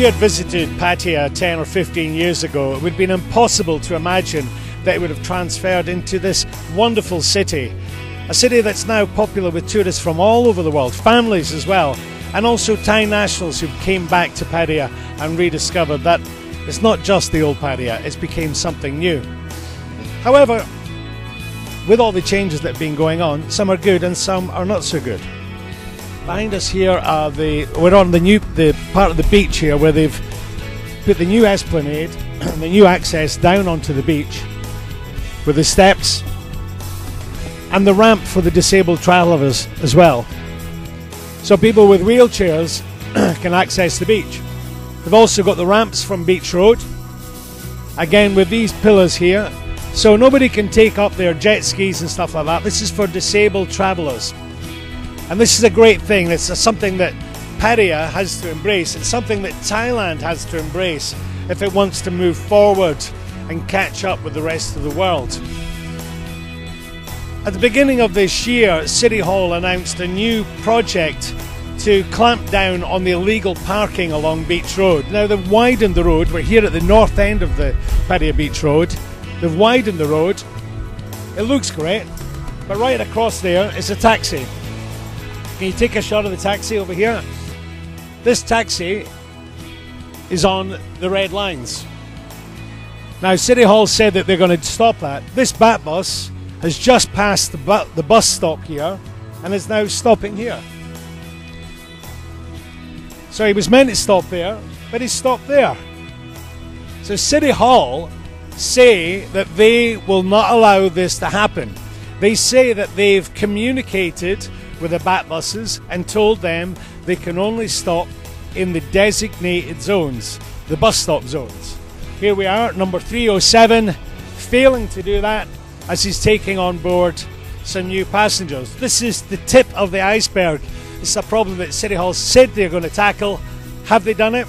you had visited Pattaya 10 or 15 years ago, it would have been impossible to imagine that it would have transferred into this wonderful city. A city that's now popular with tourists from all over the world, families as well, and also Thai nationals who came back to Pattaya and rediscovered that it's not just the old Pattaya, it's became something new. However, with all the changes that have been going on, some are good and some are not so good. Behind us here are we're on the part of the beach here where they've put the new esplanade, the new access down onto the beach with the steps and the ramp for the disabled travellers as well. So people with wheelchairs can access the beach. They've also got the ramps from Beach Road, again with these pillars here, so nobody can take up their jet skis and stuff like that. This is for disabled travellers. And this is a great thing. It's something that Pattaya has to embrace. It's something that Thailand has to embrace if it wants to move forward and catch up with the rest of the world. At the beginning of this year, City Hall announced a new project to clamp down on the illegal parking along Beach Road. Now they've widened the road. We're here at the north end of the Pattaya Beach Road. They've widened the road. It looks great, but right across there is a taxi. Can you take a shot of the taxi over here? This taxi is on the red lines. Now City Hall said that they're going to stop that. This bat bus has just passed the bus stop here and is now stopping here. So he was meant to stop there, but he stopped there. So City Hall say that they will not allow this to happen. They say that they've communicated with the bat buses and told them they can only stop in the designated zones, the bus stop zones. Here we are, number 307, failing to do that as he's taking on board some new passengers. This is the tip of the iceberg. It's a problem that City Hall said they're going to tackle. Have they done it?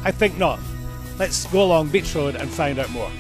I think not. Let's go along Beach Road and find out more.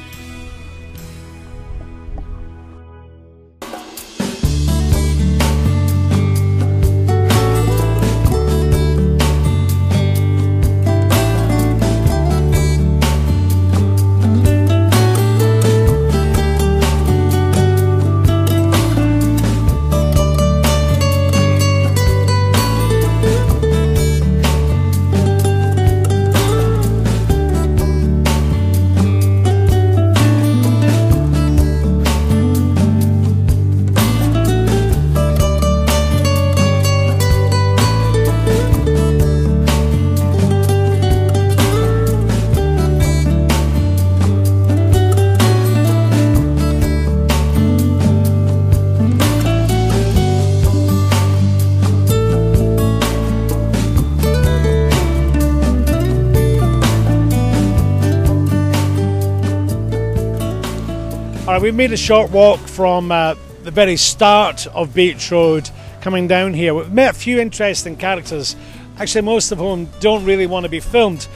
We made a short walk from the very start of Beach Road coming down here. We've met a few interesting characters, actually most of whom don't really want to be filmed.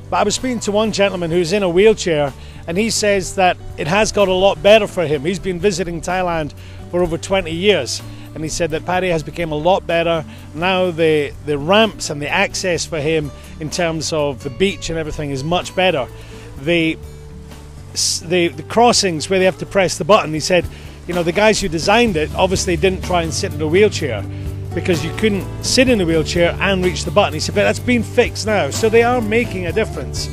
But I was speaking to one gentleman who's in a wheelchair and he says that it has got a lot better for him. He's been visiting Thailand for over 20 years and he said that Pattaya has become a lot better. Now the ramps and the access for him in terms of the beach and everything is much better. The crossings where they have to press the button, he said, you know, the guys who designed it obviously didn't try and sit in a wheelchair because you couldn't sit in a wheelchair and reach the button. He said, but that's been fixed now, so they are making a difference.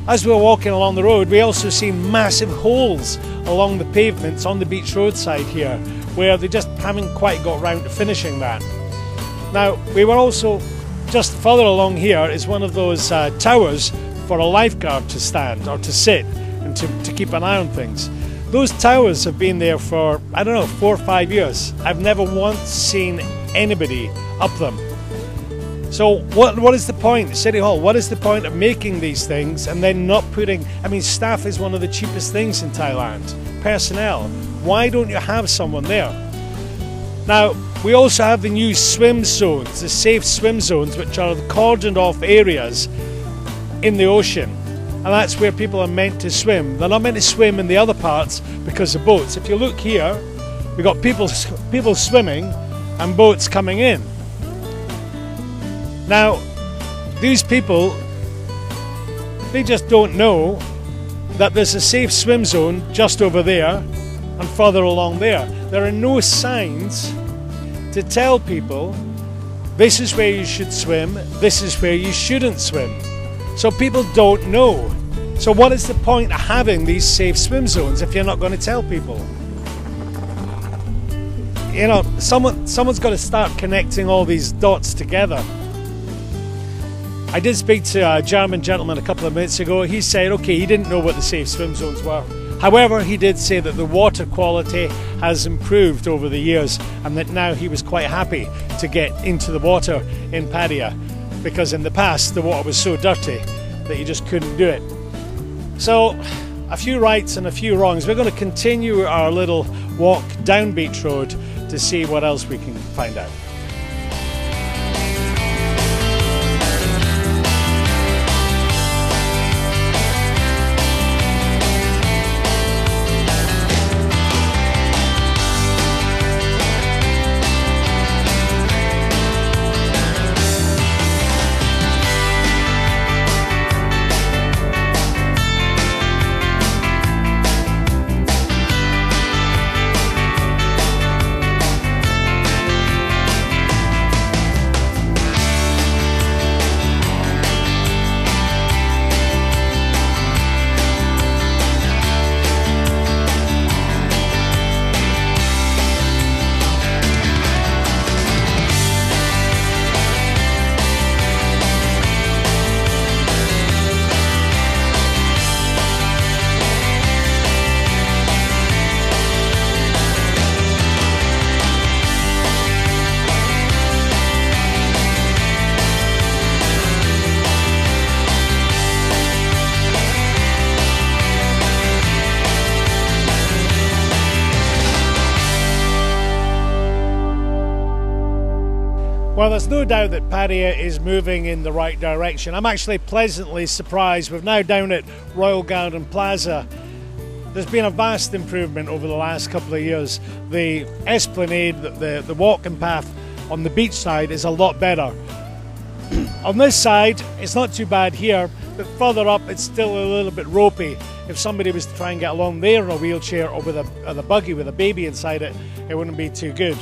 As we were walking along the road, we also seen massive holes along the pavements on the Beach Road side here where they just haven't quite got round to finishing that. Now we were also just further along here is one of those towers for a lifeguard to stand or to sit and to keep an eye on things. Those towers have been there for, I don't know, 4 or 5 years. I've never once seen anybody up them. So what is the point, City Hall, what is the point of making these things and then not putting, I mean, staff is one of the cheapest things in Thailand, personnel. Why don't you have someone there? Now, we also have the new swim zones, the safe swim zones, which are the cordoned off areas in the ocean. And that's where people are meant to swim. They're not meant to swim in the other parts because of boats. If you look here, we've got people swimming and boats coming in. Now, these people They just don't know that there's a safe swim zone just over there and further along there. There are no signs to tell people this is where you should swim, this is where you shouldn't swim. So people don't know. So what is the point of having these safe swim zones if you're not going to tell people? You know, someone's got to start connecting all these dots together. I did speak to a German gentleman a couple of minutes ago. He said, okay, he didn't know what the safe swim zones were. However, he did say that the water quality has improved over the years and that now he was quite happy to get into the water in Pattaya, because in the past the water was so dirty that you just couldn't do it. So, a few rights and a few wrongs. We're going to continue our little walk down Beach Road to see what else we can find out. Well, there's no doubt that Pattaya is moving in the right direction. I'm actually pleasantly surprised. We're now down at Royal Garden Plaza. There's been a vast improvement over the last couple of years. The esplanade, the walking path on the beach side is a lot better. On this side, it's not too bad here, but further up it's still a little bit ropey. If somebody was to try and get along there in a wheelchair or with a buggy with a baby inside it, it wouldn't be too good.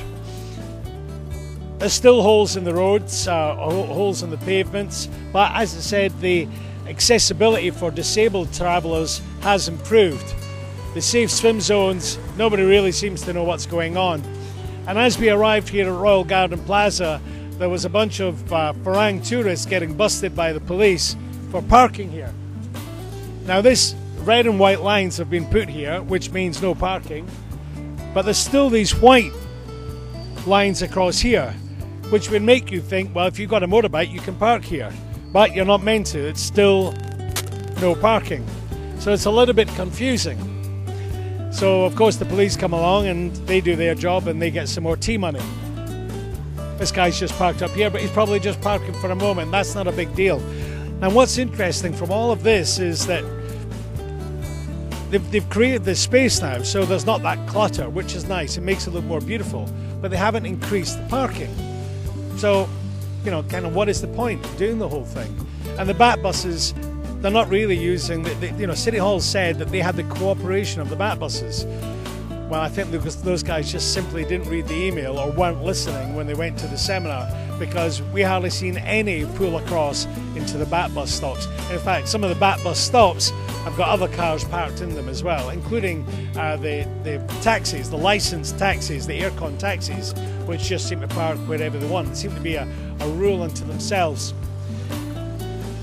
There's still holes in the roads, holes in the pavements, but as I said, the accessibility for disabled travellers has improved. The safe swim zones, nobody really seems to know what's going on. And as we arrived here at Royal Garden Plaza, there was a bunch of Farang tourists getting busted by the police for parking here. Now this red and white lines have been put here, which means no parking, but there's still these white lines across here, which would make you think, well, if you've got a motorbike, you can park here. But you're not meant to, it's still no parking. So it's a little bit confusing. So, of course, the police come along and they do their job and they get some more tea money. This guy's just parked up here, but he's probably just parking for a moment. That's not a big deal. And what's interesting from all of this is that they've created this space now, so there's not that clutter, which is nice. It makes it look more beautiful. But they haven't increased the parking. So, you know, kind of what is the point of doing the whole thing? And the BAT buses, they're not really using, you know, City Hall said that they had the cooperation of the BAT buses. Well, I think those guys just simply didn't read the email or weren't listening when they went to the seminar, because we hardly seen any pull across into the BAT bus stops. In fact, some of the BAT bus stops have got other cars parked in them as well, including the taxis, the licensed taxis, the aircon taxis, which just seem to park wherever they want. They seem to be a rule unto themselves.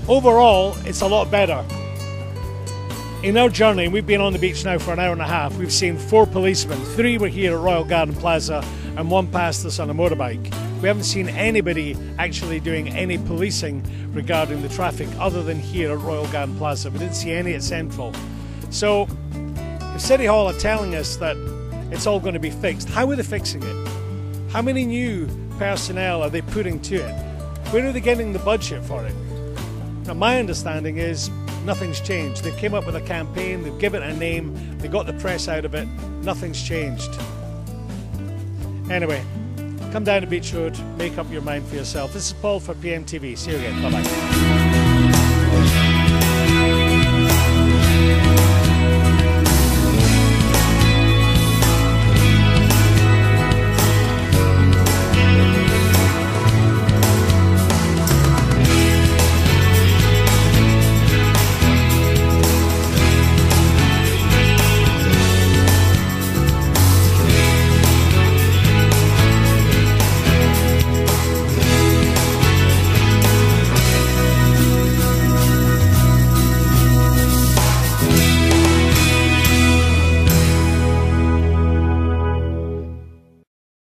Overall, it's a lot better. In our journey, we've been on the beach now for an hour and a half. We've seen 4 policemen. 3 were here at Royal Garden Plaza and 1 passed us on a motorbike. We haven't seen anybody actually doing any policing regarding the traffic other than here at Royal Garden Plaza. We didn't see any at Central. So, if City Hall are telling us that it's all going to be fixed, how are they fixing it? How many new personnel are they putting to it? Where are they getting the budget for it? Now, my understanding is nothing's changed. They came up with a campaign, they've given it a name, they got the press out of it, nothing's changed. Anyway, come down to Beach Road, make up your mind for yourself. This is Paul for PMTV. See you again. Bye-bye.